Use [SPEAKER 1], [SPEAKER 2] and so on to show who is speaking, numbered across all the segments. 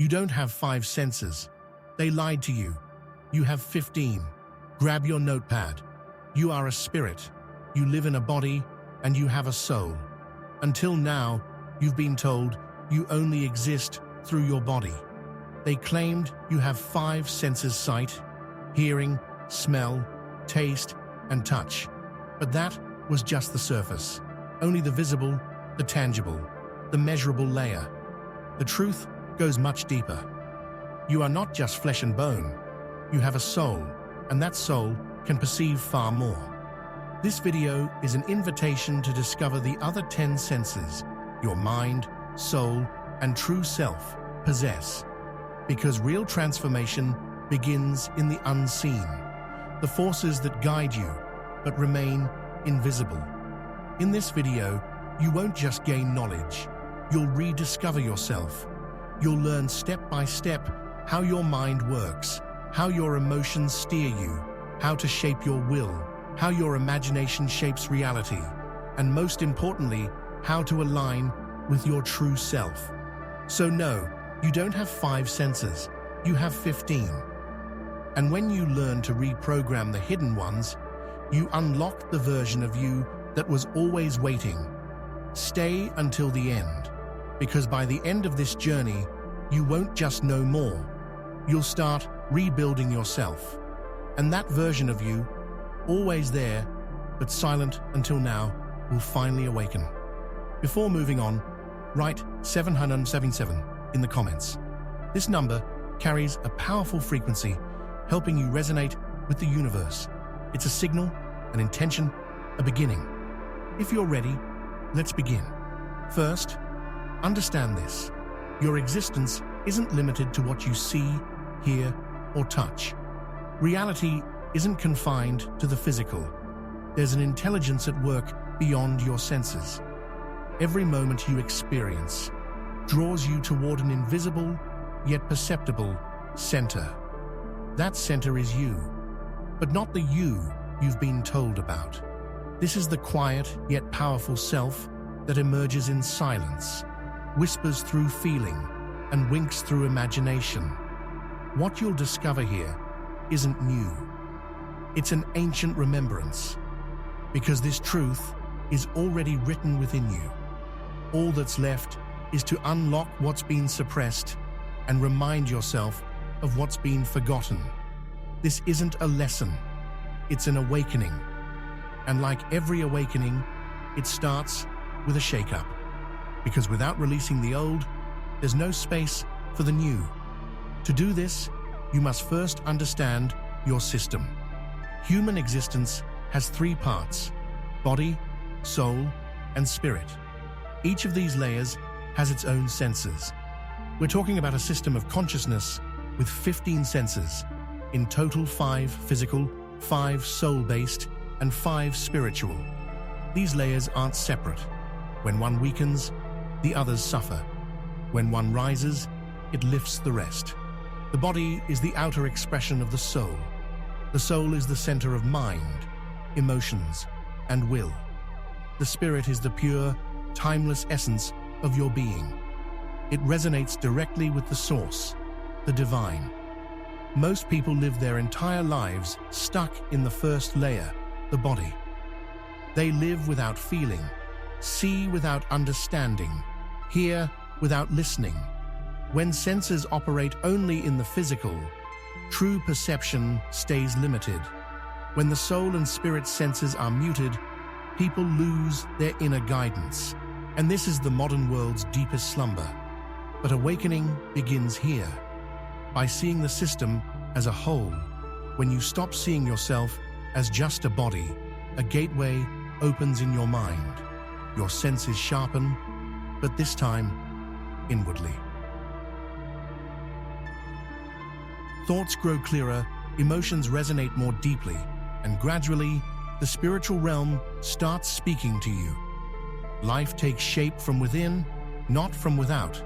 [SPEAKER 1] You don't have 5 senses. They lied to you. You have 15. Grab your notepad. You are a spirit. You live in a body, and you have a soul. Until now, you've been told you only exist through your body. They claimed you have 5 senses: sight, hearing, smell, taste, and touch. But that was just the surface. Only the visible, the tangible, the measurable layer. The truth goes much deeper. You are not just flesh and bone. You have a soul, and that soul can perceive far more. This video is an invitation to discover the other 10 senses your mind, soul, and true self possess. Because real transformation begins in the unseen, the forces that guide you but remain invisible. In this video, you won't just gain knowledge, you'll rediscover yourself. You'll learn step by step how your mind works, how your emotions steer you, how to shape your will, how your imagination shapes reality, and most importantly, how to align with your true self. So no, you don't have 5 senses, you have 15. And when you learn to reprogram the hidden ones, you unlock the version of you that was always waiting. Stay until the end, because by the end of this journey, you won't just know more, you'll start rebuilding yourself. And that version of you, always there, but silent until now, will finally awaken. Before moving on, write 777 in the comments. This number carries a powerful frequency, helping you resonate with the universe. It's a signal, an intention, a beginning. If you're ready, let's begin. First, understand this. Your existence isn't limited to what you see, hear, or touch. Reality isn't confined to the physical. There's an intelligence at work beyond your senses. Every moment you experience draws you toward an invisible, yet perceptible, center. That center is you, but not the you you've been told about. This is the quiet, yet powerful self that emerges in silence, whispers through feeling, and winks through imagination. What you'll discover here isn't new. It's an ancient remembrance, because this truth is already written within you. All that's left is to unlock what's been suppressed and remind yourself of what's been forgotten. This isn't a lesson, it's an awakening. And like every awakening, it starts with a shake-up. Because without releasing the old, there's no space for the new. To do this, you must first understand your system. Human existence has 3 parts: body, soul, and spirit. Each of these layers has its own senses. We're talking about a system of consciousness with 15 senses, in total 5 physical, 5 soul-based, and 5 spiritual. These layers aren't separate. When one weakens, the others suffer. When one rises, it lifts the rest. The body is the outer expression of the soul. The soul is the center of mind, emotions, and will. The spirit is the pure, timeless essence of your being. It resonates directly with the source, the divine. Most people live their entire lives stuck in the first layer, the body. They live without feeling, see without understanding, hear without listening. When senses operate only in the physical, true perception stays limited. When the soul and spirit senses are muted, people lose their inner guidance. And this is the modern world's deepest slumber. But awakening begins here, by seeing the system as a whole. When you stop seeing yourself as just a body, a gateway opens in your mind. Your senses sharpen, but this time, inwardly. Thoughts grow clearer, emotions resonate more deeply, and gradually, the spiritual realm starts speaking to you. Life takes shape from within, not from without.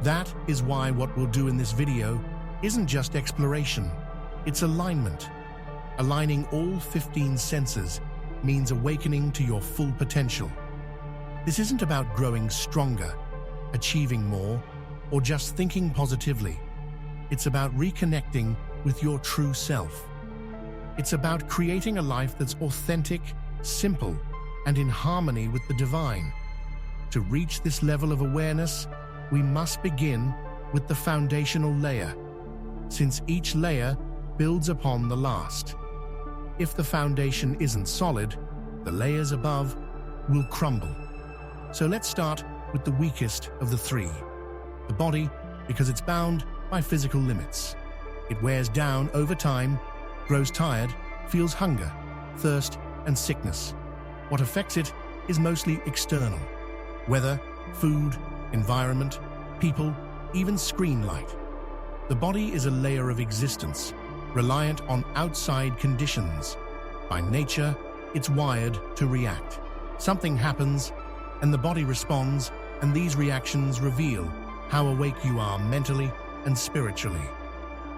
[SPEAKER 1] That is why what we'll do in this video isn't just exploration, it's alignment. Aligning all 15 senses means awakening to your full potential. This isn't about growing stronger, achieving more, or just thinking positively. It's about reconnecting with your true self. It's about creating a life that's authentic, simple, and in harmony with the divine. To reach this level of awareness, we must begin with the foundational layer, since each layer builds upon the last. If the foundation isn't solid, the layers above will crumble. So let's start with the weakest of the three, the body, because it's bound by physical limits. It wears down over time, grows tired, feels hunger, thirst, and sickness. What affects it is mostly external: weather, food, environment, people, even screen light. The body is a layer of existence, reliant on outside conditions. By nature, it's wired to react. Something happens, and the body responds, and these reactions reveal how awake you are mentally and spiritually.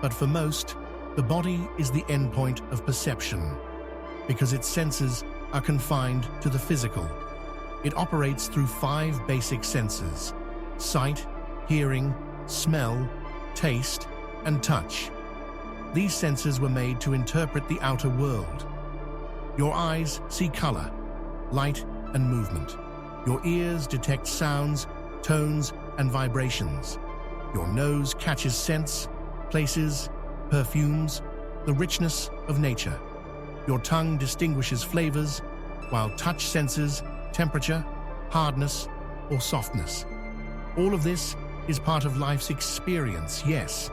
[SPEAKER 1] But for most, the body is the endpoint of perception, because its senses are confined to the physical. It operates through 5 basic senses: sight, hearing, smell, taste, and touch. These senses were made to interpret the outer world. Your eyes see color, light, and movement. Your ears detect sounds, tones, and vibrations. Your nose catches scents, places, perfumes, the richness of nature. Your tongue distinguishes flavors, while touch senses temperature, hardness, or softness. All of this is part of life's experience, yes,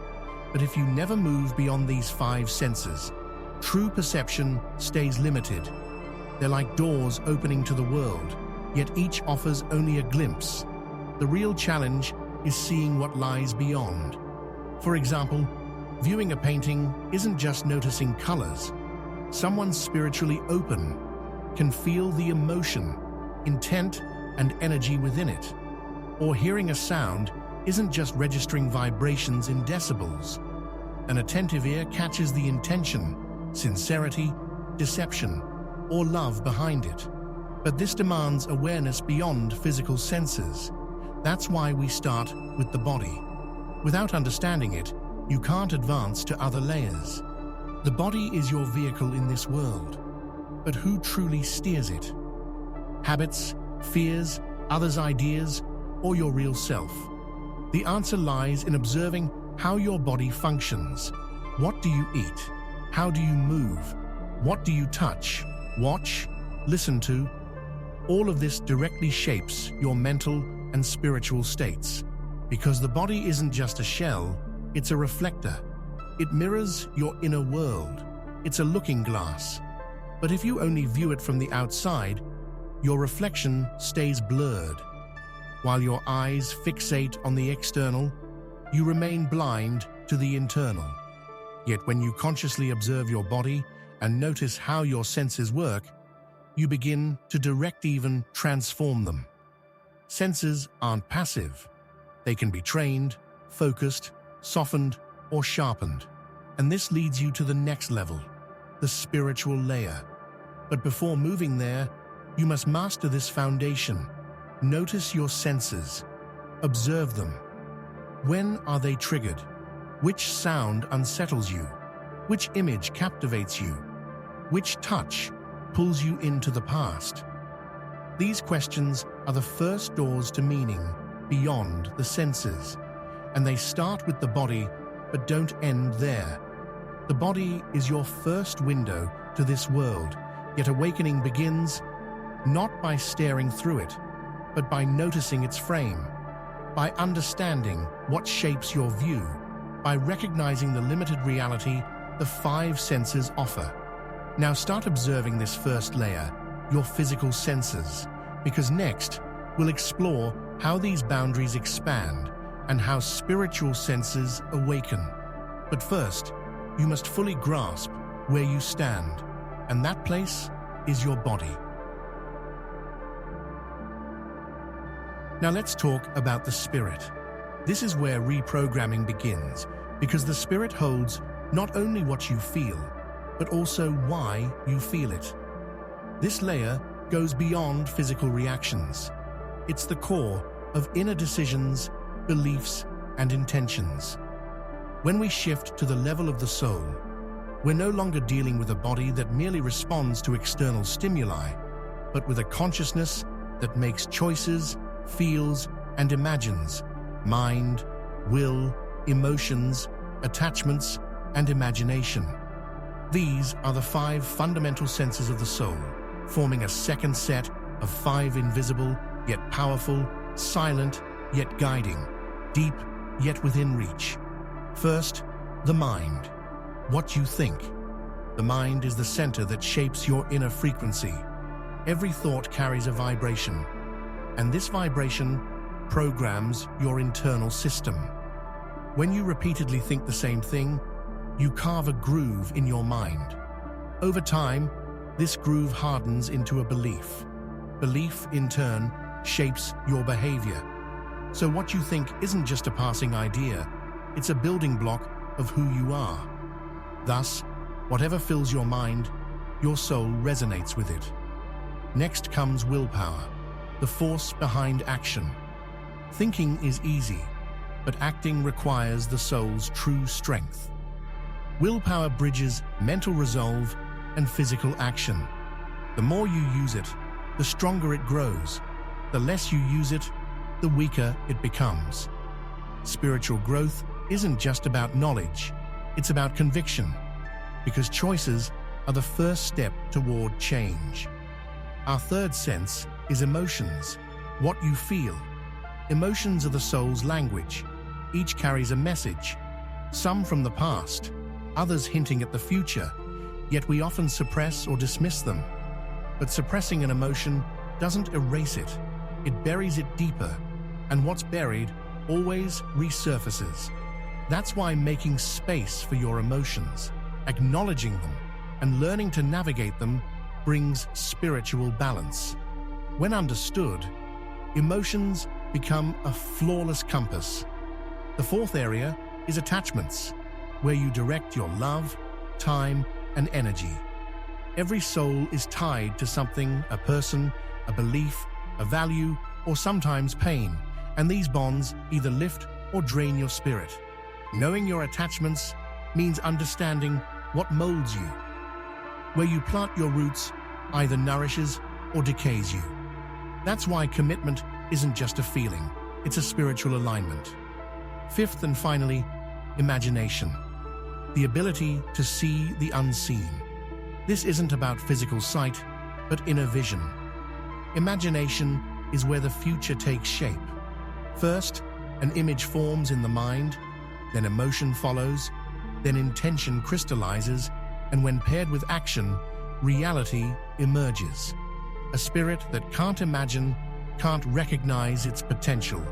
[SPEAKER 1] but if you never move beyond these 5 senses, true perception stays limited. They're like doors opening to the world, yet each offers only a glimpse. The real challenge is seeing what lies beyond. For example, viewing a painting isn't just noticing colors. Someone spiritually open can feel the emotion, intent, and energy within it. Or hearing a sound isn't just registering vibrations in decibels. An attentive ear catches the intention, sincerity, deception, or love behind it. But this demands awareness beyond physical senses. That's why we start with the body. Without understanding it, you can't advance to other layers. The body is your vehicle in this world, but who truly steers it? Habits, fears, others' ideas, or your real self? The answer lies in observing how your body functions. What do you eat? How do you move? What do you touch, watch, listen to? All of this directly shapes your mental and spiritual states. Because the body isn't just a shell, it's a reflector. It mirrors your inner world. It's a looking glass. But if you only view it from the outside, your reflection stays blurred. While your eyes fixate on the external, you remain blind to the internal. Yet when you consciously observe your body and notice how your senses work, you begin to direct, even transform them. Senses aren't passive. They can be trained, focused, softened, or sharpened. And this leads you to the next level, the spiritual layer. But before moving there, you must master this foundation. Notice your senses. Observe them. When are they triggered? Which sound unsettles you? Which image captivates you? Which touch pulls you into the past? These questions are the first doors to meaning beyond the senses, and they start with the body but don't end there. The body is your first window to this world, yet awakening begins not by staring through it, but by noticing its frame, by understanding what shapes your view, by recognizing the limited reality the 5 senses offer. Now start observing this first layer, your physical senses, because next we'll explore how these boundaries expand and how spiritual senses awaken. But first, you must fully grasp where you stand, and that place is your body. Now let's talk about the spirit. This is where reprogramming begins, because the spirit holds not only what you feel, but also why you feel it. This layer goes beyond physical reactions. It's the core of inner decisions, beliefs, and intentions. When we shift to the level of the soul, we're no longer dealing with a body that merely responds to external stimuli, but with a consciousness that makes choices, feels, and imagines: mind, will, emotions, attachments, and imagination. These are the 5 fundamental senses of the soul, forming a second set of 5 invisible yet powerful, silent yet guiding, deep yet within reach. First, the mind. What you think. The mind is the center that shapes your inner frequency. Every thought carries a vibration, and this vibration programs your internal system. When you repeatedly think the same thing, you carve a groove in your mind. Over time, this groove hardens into a belief. Belief, in turn, shapes your behavior. So what you think isn't just a passing idea, it's a building block of who you are. Thus, whatever fills your mind, your soul resonates with it. Next comes willpower, the force behind action. Thinking is easy, but acting requires the soul's true strength. Willpower bridges mental resolve and physical action. The more you use it, the stronger it grows. The less you use it, the weaker it becomes. Spiritual growth isn't just about knowledge, it's about conviction, because choices are the first step toward change. Our third sense is emotions, what you feel. Emotions are the soul's language. Each carries a message, some from the past, others hinting at the future, yet we often suppress or dismiss them. But suppressing an emotion doesn't erase it, it buries it deeper, and what's buried always resurfaces. That's why making space for your emotions, acknowledging them, and learning to navigate them brings spiritual balance. When understood, emotions become a flawless compass. The fourth area is attachments, where you direct your love, time, and energy. Every soul is tied to something, a person, a belief, a value, or sometimes pain, and these bonds either lift or drain your spirit. Knowing your attachments means understanding what molds you. Where you plant your roots either nourishes or decays you. That's why commitment isn't just a feeling, it's a spiritual alignment. Fifth and finally, imagination. The ability to see the unseen. This isn't about physical sight, but inner vision. Imagination is where the future takes shape. First, an image forms in the mind, then emotion follows, then intention crystallizes, and when paired with action, reality emerges. A spirit that can't imagine can't recognize its potential,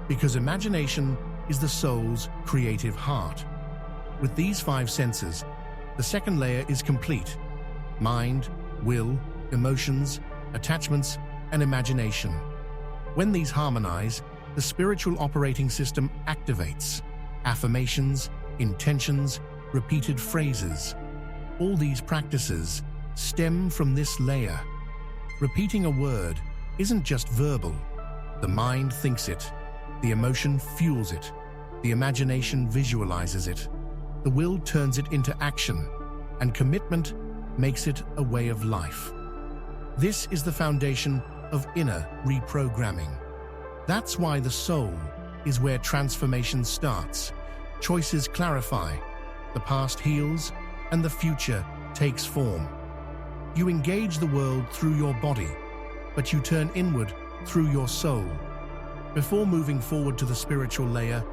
[SPEAKER 1] because imagination is the soul's creative heart. With these 5 senses, the second layer is complete: mind, will, emotions, attachments, and imagination. When these harmonize, the spiritual operating system activates. Affirmations, intentions, repeated phrases. All these practices stem from this layer. Repeating a word isn't just verbal. The mind thinks it, the emotion fuels it, the imagination visualizes it, the will turns it into action, and commitment makes it a way of life. This is the foundation of inner reprogramming. That's why the soul is where transformation starts. Choices clarify, the past heals, and the future takes form. You engage the world through your body, but you turn inward through your soul. Before moving forward to the spiritual layer,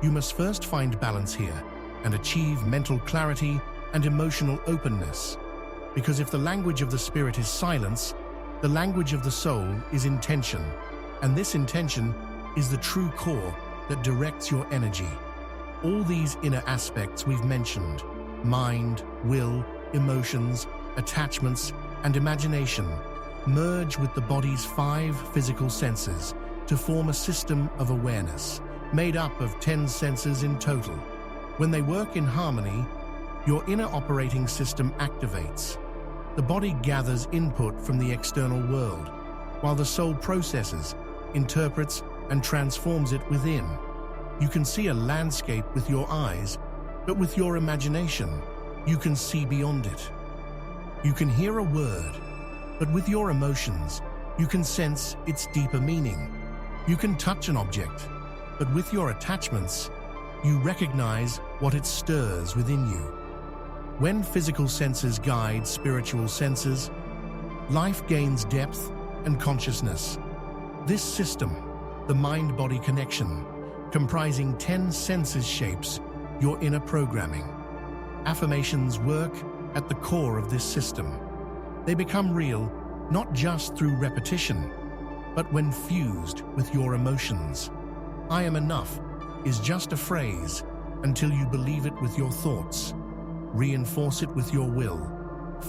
[SPEAKER 1] you must first find balance here and achieve mental clarity and emotional openness. Because if the language of the spirit is silence, the language of the soul is intention, and this intention is the true core that directs your energy. All these inner aspects we've mentioned, mind, will, emotions, attachments, and imagination, merge with the body's 5 physical senses to form a system of awareness, made up of 10 senses in total. When they work in harmony, your inner operating system activates. The body gathers input from the external world, while the soul processes, interprets, and transforms it within. You can see a landscape with your eyes, but with your imagination, you can see beyond it. You can hear a word, but with your emotions, you can sense its deeper meaning. You can touch an object, but with your attachments, you recognize what it stirs within you. When physical senses guide spiritual senses, life gains depth and consciousness. This system, the mind-body connection, comprising 10 senses, shapes your inner programming. Affirmations work at the core of this system. They become real not just through repetition, but when fused with your emotions. I am enough is just a phrase until you believe it with your thoughts. Reinforce it with your will.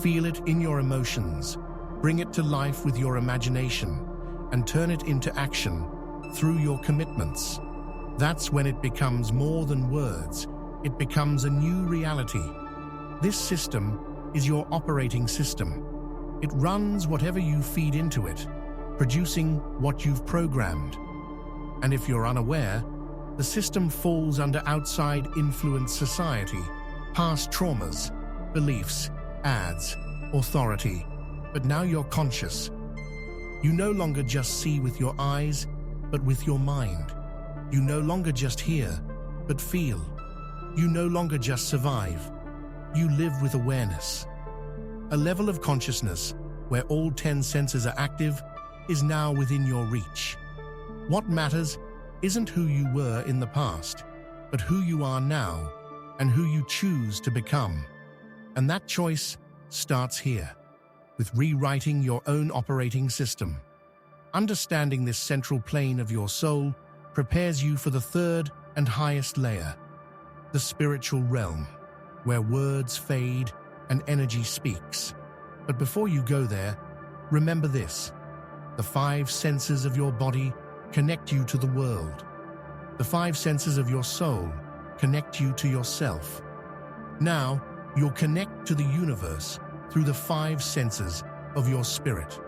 [SPEAKER 1] Feel it in your emotions. Bring it to life with your imagination and turn it into action through your commitments. That's when it becomes more than words. It becomes a new reality. This system is your operating system. It runs whatever you feed into it, producing what you've programmed. And if you're unaware, the system falls under outside influence society, past traumas, beliefs, ads, authority. But now you're conscious. You no longer just see with your eyes, but with your mind. You no longer just hear, but feel. You no longer just survive. You live with awareness. A level of consciousness where all 10 senses are active is now within your reach. What matters isn't who you were in the past, but who you are now and who you choose to become. And that choice starts here, with rewriting your own operating system. Understanding this central plane of your soul prepares you for the third and highest layer, the spiritual realm, where words fade and energy speaks. But before you go there, remember this: the 5 senses of your body connect you to the world. The 5 senses of your soul connect you to yourself. Now, you'll connect to the universe through the 5 senses of your spirit.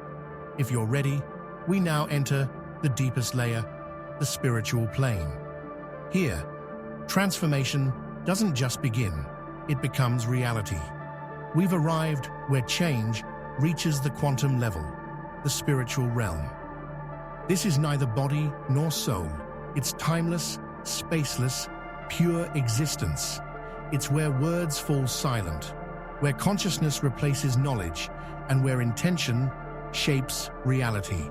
[SPEAKER 1] If you're ready, we now enter the deepest layer, the spiritual plane. Here, transformation doesn't just begin, it becomes reality. We've arrived where change reaches the quantum level, the spiritual realm. This is neither body nor soul. It's timeless, spaceless, pure existence. It's where words fall silent, where consciousness replaces knowledge, and where intention shapes reality.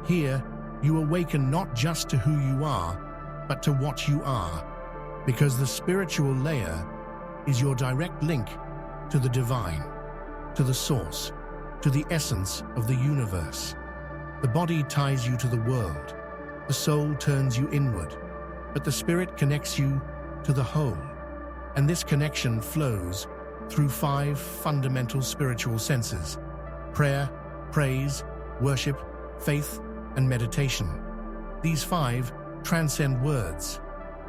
[SPEAKER 1] Here, you awaken not just to who you are, but to what you are, because the spiritual layer is your direct link to the divine, to the source, to the essence of the universe. The body ties you to the world, the soul turns you inward, but the spirit connects you to the whole. And this connection flows through 5 fundamental spiritual senses: prayer, praise, worship, faith, and meditation. These 5 transcend words.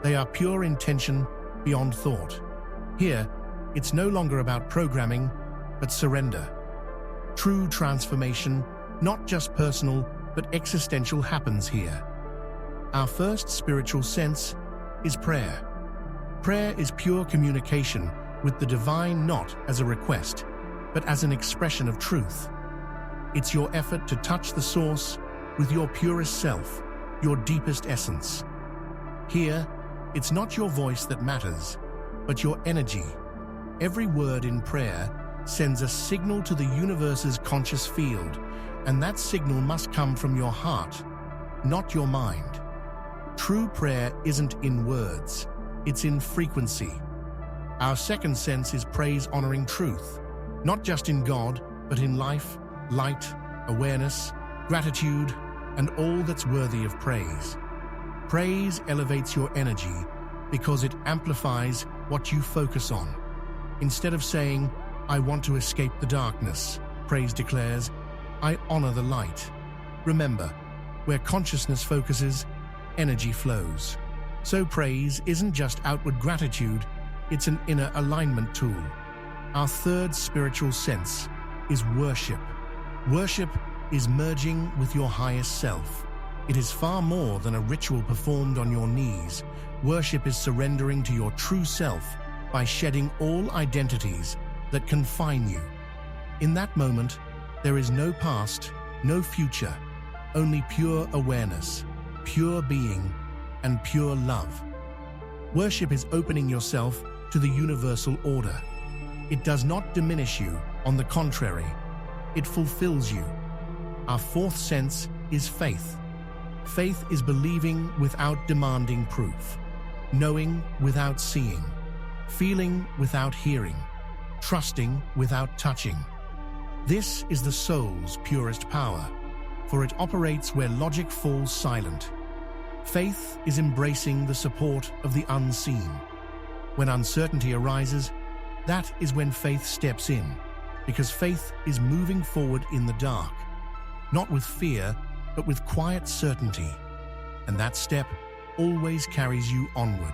[SPEAKER 1] They are pure intention beyond thought. Here, it's no longer about programming, but surrender. True transformation, not just personal, but existential, happens here. Our first spiritual sense is prayer. Prayer is pure communication with the divine, not as a request, but as an expression of truth. It's your effort to touch the source with your purest self, your deepest essence. Here, it's not your voice that matters, but your energy. Every word in prayer sends a signal to the universe's conscious field, and that signal must come from your heart, not your mind. True prayer isn't in words, it's in frequency. Our second sense is praise, honoring truth, not just in God, but in life, light, awareness, gratitude, and all that's worthy of praise. Praise elevates your energy because it amplifies what you focus on. Instead of saying, "I want to escape the darkness," praise declares, "I honor the light." Remember, where consciousness focuses, energy flows. So praise isn't just outward gratitude, it's an inner alignment tool. Our third spiritual sense is worship. Worship is merging with your highest self. It is far more than a ritual performed on your knees. Worship is surrendering to your true self by shedding all identities that confine you. In that moment, there is no past, no future, only pure awareness, pure being, and pure love. Worship is opening yourself to the universal order. It does not diminish you, on the contrary, it fulfills you. Our fourth sense is faith. Faith is believing without demanding proof, knowing without seeing, feeling without hearing, trusting without touching. This is the soul's purest power, for it operates where logic falls silent. Faith is embracing the support of the unseen. When uncertainty arises, that is when faith steps in, because faith is moving forward in the dark, not with fear, but with quiet certainty, and that step always carries you onward.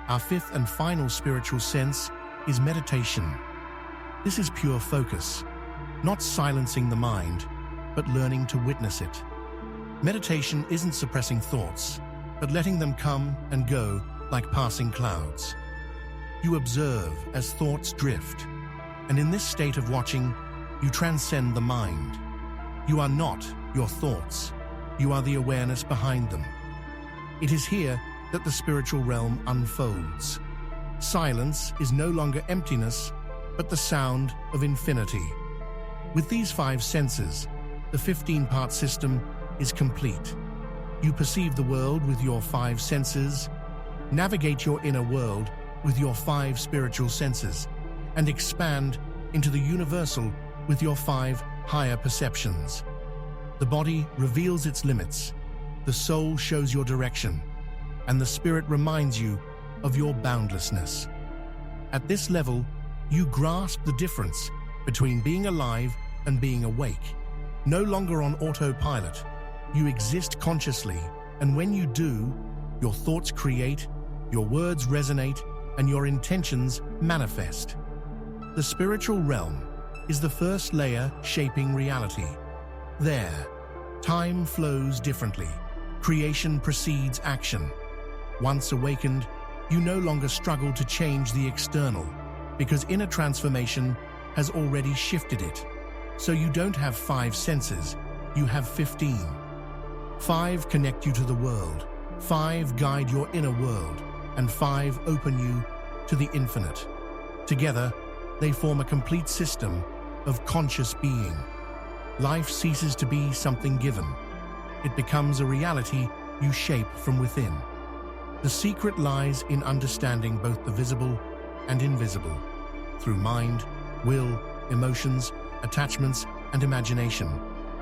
[SPEAKER 1] Our fifth and final spiritual sense is meditation. This is pure focus, not silencing the mind, but learning to witness it. Meditation isn't suppressing thoughts, but letting them come and go like passing clouds. You observe as thoughts drift, and in this state of watching, you transcend the mind. You are not your thoughts, you are the awareness behind them. It is here that the spiritual realm unfolds. Silence is no longer emptiness, but the sound of infinity. With these 5 senses, the 15-part system is complete. You perceive the world with your 5 senses, navigate your inner world with your 5 spiritual senses, and expand into the universal with your 5 higher perceptions. The body reveals its limits, the soul shows your direction, and the spirit reminds you of your boundlessness. At this level, you grasp the difference between being alive and being awake. No longer on autopilot, you exist consciously, and when you do, your thoughts create, your words resonate, and your intentions manifest. The spiritual realm is the first layer shaping reality. There, time flows differently. Creation precedes action. Once awakened, you no longer struggle to change the external, because inner transformation has already shifted it. So you don't have 5 senses, you have 15. 5 connect you to the world, 5 guide your inner world, and 5 open you to the infinite. Together, they form a complete system of conscious being. Life ceases to be something given. It becomes a reality you shape from within. The secret lies in understanding both the visible and invisible. Through mind, will, emotions, attachments, and imagination,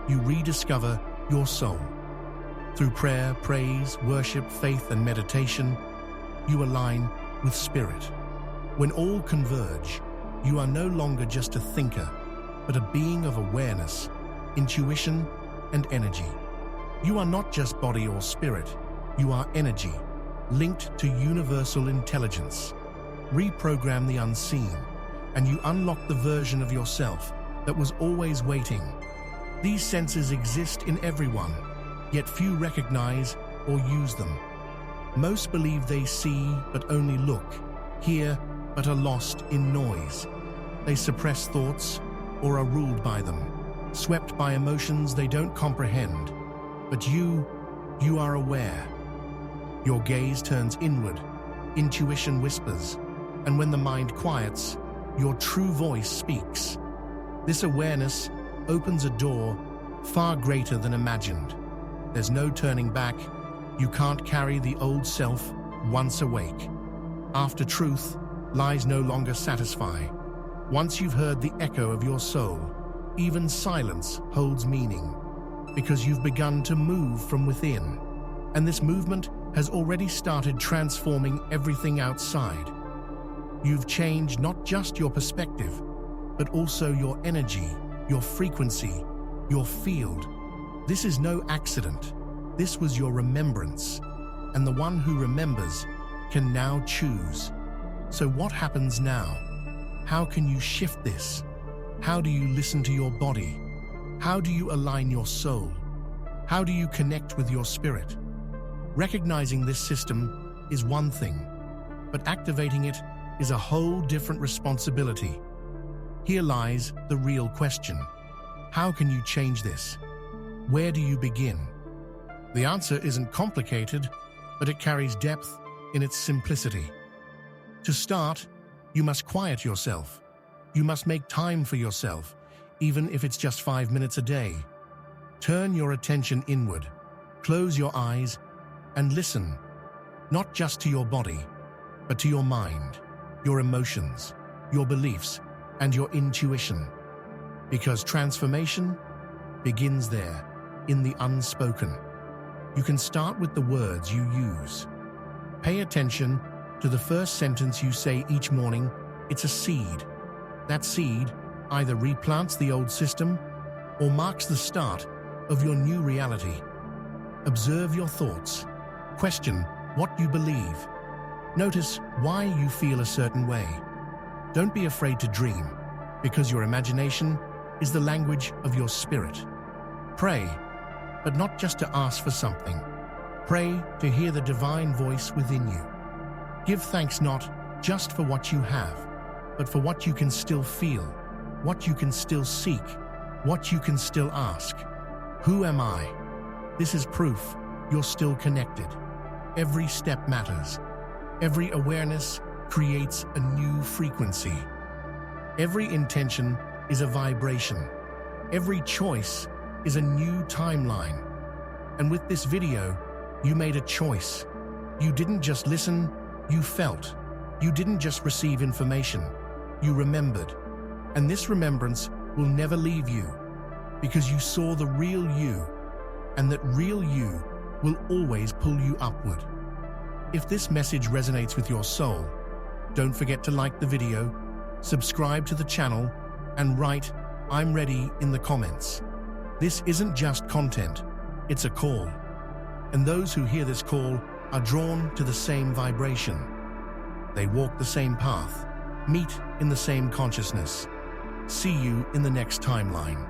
[SPEAKER 1] you rediscover your soul. Through prayer, praise, worship, faith, and meditation, you align with spirit. When all converge, you are no longer just a thinker, but a being of awareness, intuition, and energy. You are not just body or spirit, you are energy, linked to universal intelligence. Reprogram the unseen, and you unlock the version of yourself that was always waiting. These senses exist in everyone, yet few recognize or use them. Most believe they see but only look, hear but are lost in noise. They suppress thoughts or are ruled by them, swept by emotions they don't comprehend. But you are aware. Your gaze turns inward, intuition whispers, and when the mind quiets, your true voice speaks. This awareness opens a door far greater than imagined. There's no turning back. You can't carry the old self once awake. After truth, lies no longer satisfy. Once you've heard the echo of your soul, even silence holds meaning, because you've begun to move from within, and this movement has already started transforming everything outside. You've changed not just your perspective, but also your energy, your frequency, your field. This is no accident. This was your remembrance, and the one who remembers can now choose. So what happens now? How can you shift this? How do you listen to your body? How do you align your soul? How do you connect with your spirit? Recognizing this system is one thing, but activating it is a whole different responsibility. Here lies the real question. How can you change this? Where do you begin? The answer isn't complicated, but it carries depth in its simplicity. To start, you must quiet yourself. You must make time for yourself, even if it's just 5 minutes a day. Turn your attention inward, close your eyes, and listen, not just to your body, but to your mind, your emotions, your beliefs, and your intuition. Because transformation begins there, in the unspoken. You can start with the words you use. Pay attention to the first sentence you say each morning. It's a seed. That seed either replants the old system or marks the start of your new reality. Observe your thoughts. Question what you believe. Notice why you feel a certain way. Don't be afraid to dream, because your imagination is the language of your spirit. Pray, but not just to ask for something. Pray to hear the divine voice within you. Give thanks not just for what you have, but for what you can still feel, what you can still seek, what you can still ask. Who am I? This is proof you're still connected. Every step matters. Every awareness creates a new frequency. Every intention is a vibration. Every choice is a new timeline. And with this video, you made a choice. You didn't just listen, you felt. You didn't just receive information, you remembered. And this remembrance will never leave you, because you saw the real you, and that real you will always pull you upward. If this message resonates with your soul, don't forget to like the video, subscribe to the channel, and write "I'm ready" in the comments. This isn't just content, it's a call. And those who hear this call are drawn to the same vibration. They walk the same path, meet in the same consciousness. See you in the next timeline.